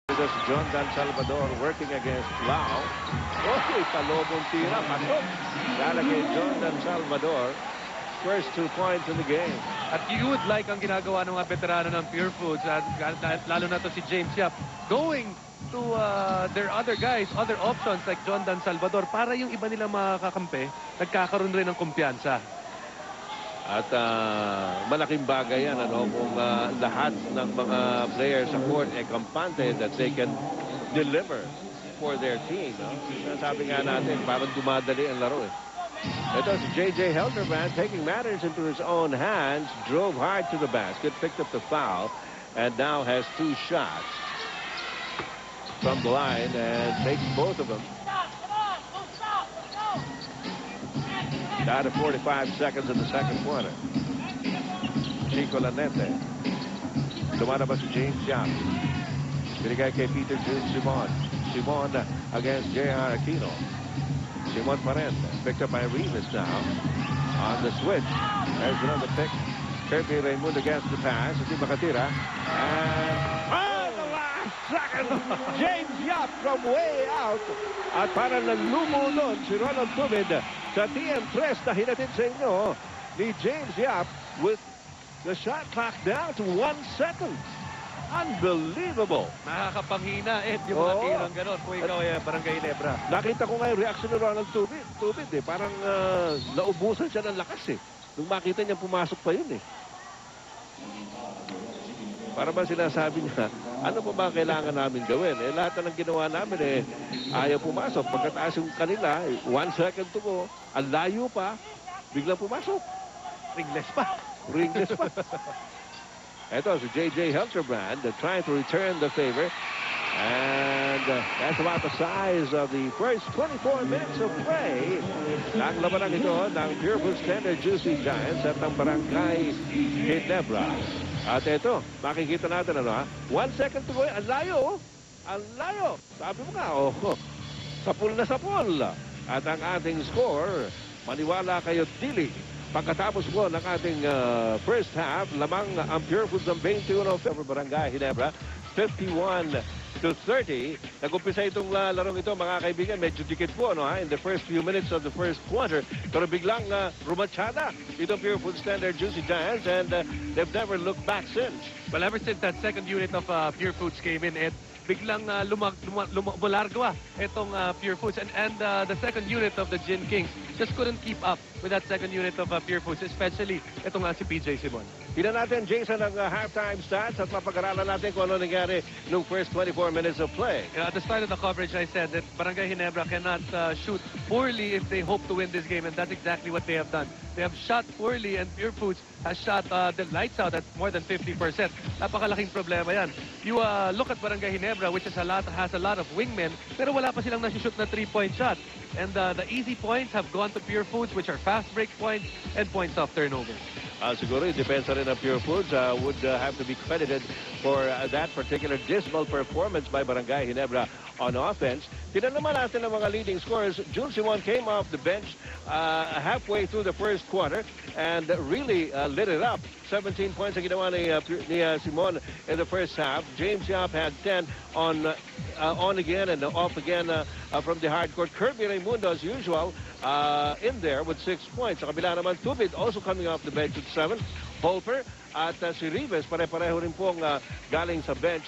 This John Dan Salvador working against Lau. Okay, palobong tira, pasok. Lalagay John Dan Salvador. First 2 points in the game. At you would like ang ginagawa ng mga veterano ng Pure Foods, at lalo na to si James Yap, going to their other guys, other options like John Dan Salvador, para yung iba nilang mga kakampi, nagkakaroon rin ng kumpiyansa. At malaking bagay yan, ano, kung lahat ng mga players sa court ay kampante that they can deliver for their team. No? Sabi nga natin, parang dumadali ang laro eh. Ito si J.J. Helderbrand taking matters into his own hands, drove hard to the basket, picked up the foul, and now has 2 shots from the line and makes both of them. Down to 45 seconds in the second quarter. Chico Lanete. Lumalabas si James Yap. Binigay kay Peter June Simon. Simon against J.R. Aquino. Simon pa rin. Picked up by Rivas now. On the switch. There's another pick. Kirby Raymond against the pass. Hindi makatira. And the last second. James Yap from way out. At para nanlumulon si Ronald Tubid sa TM3 na hinatid sa inyo ni James Yap with the shot clock down to 1 second. Unbelievable. Nakakapanghina yung mga tirang ganon kung ikaw ay Barangay Ginebra. Nakita ko nga yung reaction ni Ronald Tubid eh. Parang naubusan siya ng lakas eh. Nung makita niya pumasok pa yun eh. Para ba sinasabi niya, ano pa ba kailangan namin gawin? Eh, lahat na ng ginawa namin eh, ayaw pumasok. Pagkataas yung kanila, 1 second to go, ang layo pa, biglang pumasok. Ringless pa. Ringless pa. Ito si J.J. Helderbrand trying to return the favor. And that's about the size of the first 24 minutes of play. Ang labanan ito ng Pure Foods Tender Juicy Giants at ng Barangay Ginebra. At ito, makikita natin ano ha. 1 second to go. Ang layo. Ang layo. Sabi mo nga, sapul na sapul. At ang ating score, maniwala kayo, dili. Pagkatapos po ng ating first half, lamang ang Pure Foods ng 21 of Barangay Ginebra, 51-30. Nag-umpisa itong larong ito, mga kaibigan. Medyo dikit po in the first few minutes of the first quarter. Pero biglang rumatsyada itong Pure Foods Tender Juicy Giants, and they've never looked back since. Well, ever since that second unit of Pure Foods came in, biglang bulargwa itong Pure Foods. And the second unit of the Gin Kings just couldn't keep up with that second unit of Pure Foods, especially itong si PJ Simon. Tignan natin, Jason, ang halftime stats at mapag-aralan natin kung ano nangyari nung first 24 minutes of play. At the start of the coverage, I said that Barangay Ginebra cannot shoot poorly if they hope to win this game, and that's exactly what they have done. They have shot poorly, and Pure Foods has shot the lights out at more than 50%. Napakalaking problema yan. You look at Barangay Ginebra, which has a lot of wingmen, pero wala pa silang nasushoot na 3-point shot. And the easy points have gone to Pure Foods, which are fast break points and points off turnover. Siguro yung depensa rin ng Pure Foods would have to be credited for that particular dismal performance by Barangay Ginebra on offense. Tignan naman natin ang mga leading scorers. June Simon came off the bench halfway through the first quarter and really lit it up. 17 points ang ginawa ni Simon in the first half. James Yap had 10 on again and off again from the hardcourt. Kirby Raymundo, as usual, in there with 6 points. Sa kabila naman, Tubid also coming off the bench with 7. Holper at si Rivas, pare-pareho rin pong galing sa bench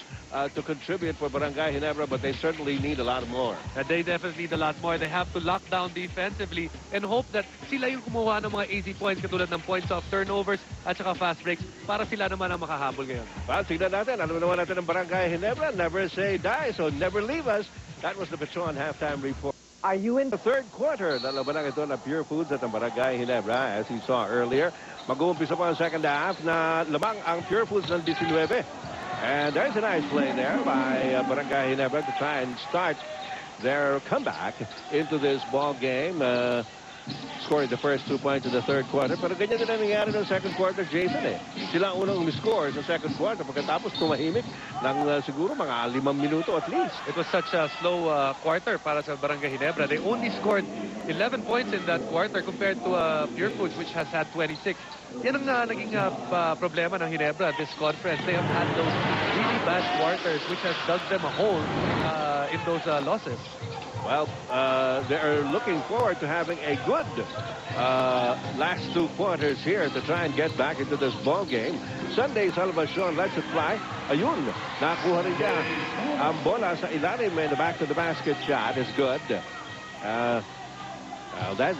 to contribute for Barangay Ginebra, but they certainly need a lot more. They definitely need a lot more. They have to lock down defensively and hope that sila yung kumuha ng mga easy points katulad ng points off turnovers at saka fast breaks para sila naman ang makahabol ngayon. Well, tignan natin. Alam naman natin ng Barangay Ginebra, never say die, so never leave us. That was the Petron halftime report. Are you in the third quarter? Lalabanan ito ng Pure Foods at ang Barangay Ginebra, as you saw earlier. Mag-uumpisa po ang second half na lamang ang Pure Foods ng 19. And there's a nice play there by Barangay Ginebra to try and start their comeback into this ball game. Scored the first 2 points in the third quarter. Pero ganyan din ang nangyari ng second quarter, Jason eh. Sila ang unang umiscore sa second quarter. Pagkatapos tumahimik ng siguro mga 5 minuto at least. It was such a slow quarter para sa Barangay Ginebra. They only scored 11 points in that quarter compared to Pure Foods, which has had 26. Yan ang naging problema ng Ginebra this conference. They have had those really bad quarters, which has dug them a hole in those losses. Well, they're looking forward to having a good last 2 quarters here to try and get back into this ball game. Sunday Salvacion lets it fly. Ayun, nakuha rin niya. Ang bola sa ilalim and the back to the basket shot is good.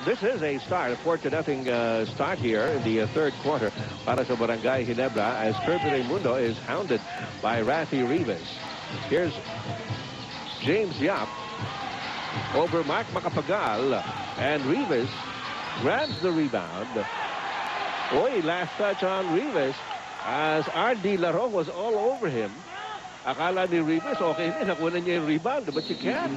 This is a start, a 4-0 start here in the third quarter para sa Barangay Ginebra as Kirby Raimundo is hounded by Rafi Rivas. Here's James Yap over Mark Macapagal, and Rivas grabs the rebound. Oy, last touch on Rivas as R.D. Larong was all over him. Akala ni Rivas, okay, nakuha niya yung rebound, but you can't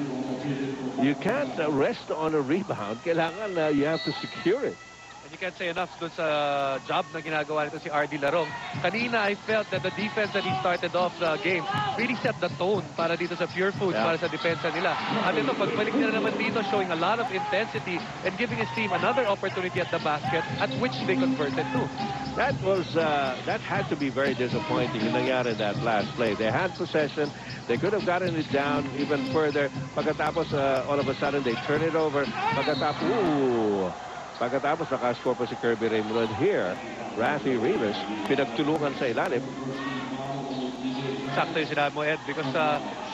rest on a rebound. Kailangan you have to secure it. And you can't say enough dun sa job na ginagawa nito si R.D. Larong. Kanina, I felt that the defense that he started off the game really set the tone para dito sa Pure Foods, para sa depensa nila. At ito, pagbalik nila naman dito, showing a lot of intensity and giving his team another opportunity at the basket, at which they converted to. That had to be very disappointing yung nangyari that last play. They had possession. They could have gotten it down even further. Pagkatapos, all of a sudden, they turn it over. Pagkatapos, nakascore pa si Kirby Raimundo. Here, Rafi Rivas, pinagtulungan sa ilalim. Sakto yung sinabi mo, Ed, because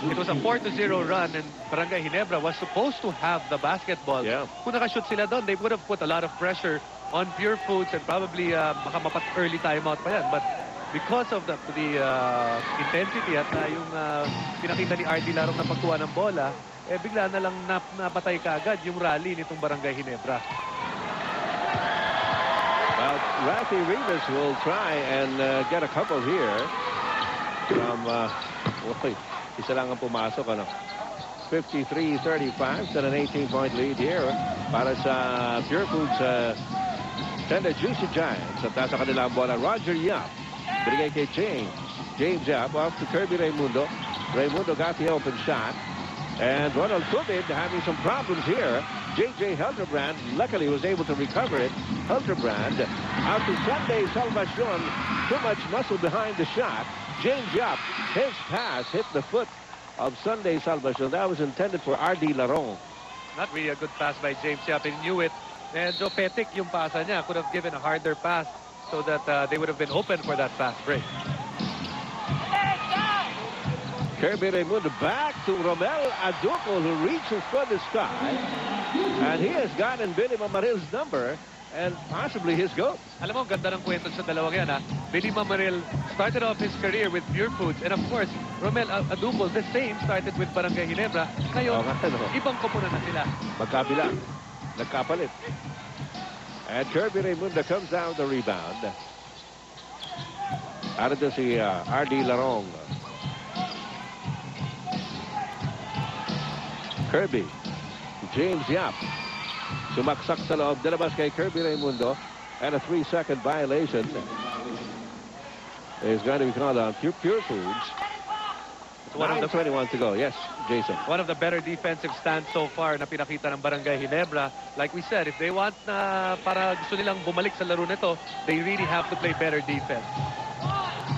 it was a 4-0 run and Barangay Ginebra was supposed to have the basketball. Yeah. Kung nakashoot sila doon, they would have put a lot of pressure on Pure Foods and probably baka mapat early timeout pa yan. But because of the intensity at yung pinakita ni R.D. Larong na pagkuha ng bola, bigla na lang napatay kaagad yung rally nitong Barangay Ginebra. Well, Rafi Rivas will try and get a couple here from, isa lang ang pumasok, 53-35, still an 18-point lead here para sa Pure Foods Tenda Juicy Giants. At nasa kanila ang bola, Roger Yap. Binigay kay James Yap off to Kirby Raimundo. Raimundo got the open shot. And Ronald Tubid having some problems here. J.J. Hildebrand luckily was able to recover it. Hildebrand out to Sunday Salvacion. Too much muscle behind the shot. James Yap, his pass hit the foot of Sunday Salvacion. That was intended for R.D. Larong. Not really a good pass by James Yap. He knew it. And Joe Petic, yung pasa niya, could have given a harder pass so that they would have been open for that fast break. Kirby Raimundo back to Romel Aduco, who reaches for the sky. And he has gotten Billy Mamaril's number and possibly his goal. Alam mo, ganda ng kwento sa dalawang yan, ha? Billy Mamaril started off his career with Pure Foods. And of course, Romel Aduco, the same, started with Barangay Ginebra. Ngayon, ibang koponan na sila. Magkabila. Nagkapalit. And Kirby Raimundo comes down the rebound. Out ito si R.D. Larong. Kirby. James Yap. Sumaksak sa loob. Dalabas kay Kirby Raimundo. And a 3-second violation is going to be called on Pure Foods. 9:21 to go. Yes, Jason. One of the better defensive stands so far na pinakita ng Barangay Ginebra. Like we said, if they want na para gusto nilang bumalik sa laro nito, they really have to play better defense.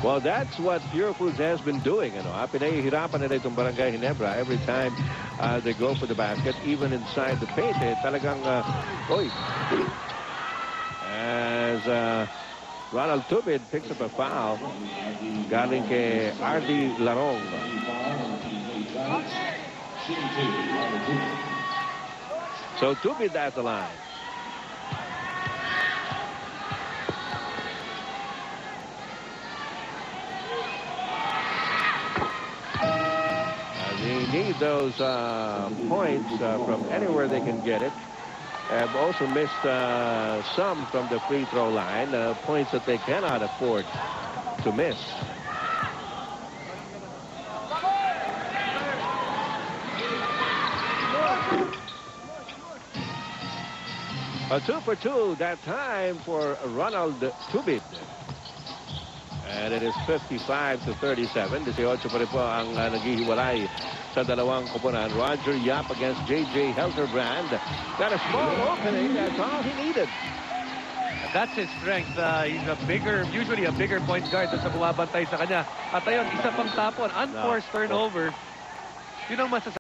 Well, that's what Pure Foods has been doing. Pinahihirapan nila itong Barangay Ginebra every time they go for the basket, even inside the paint. Talagang, as Ronald Tubid picks up a foul galing kay R.D. Larong. So Tubid at the line. They need those points from anywhere they can get it. Have also missed some from the free throw line, points that they cannot afford to miss. A 2 for 2 that time for Ronald Tubid. And it is 55-37. 18 pa rin po ang naghihiwalay sa dalawang koponan. Roger Yap against J.J. Hildebrand. Got a small opening. That's all he needed. That's his strength. He's usually a bigger point guard doon sa bumabantay sa kanya. At ayun, isa pang tapon, unforced turnover. Yun ang masasabi.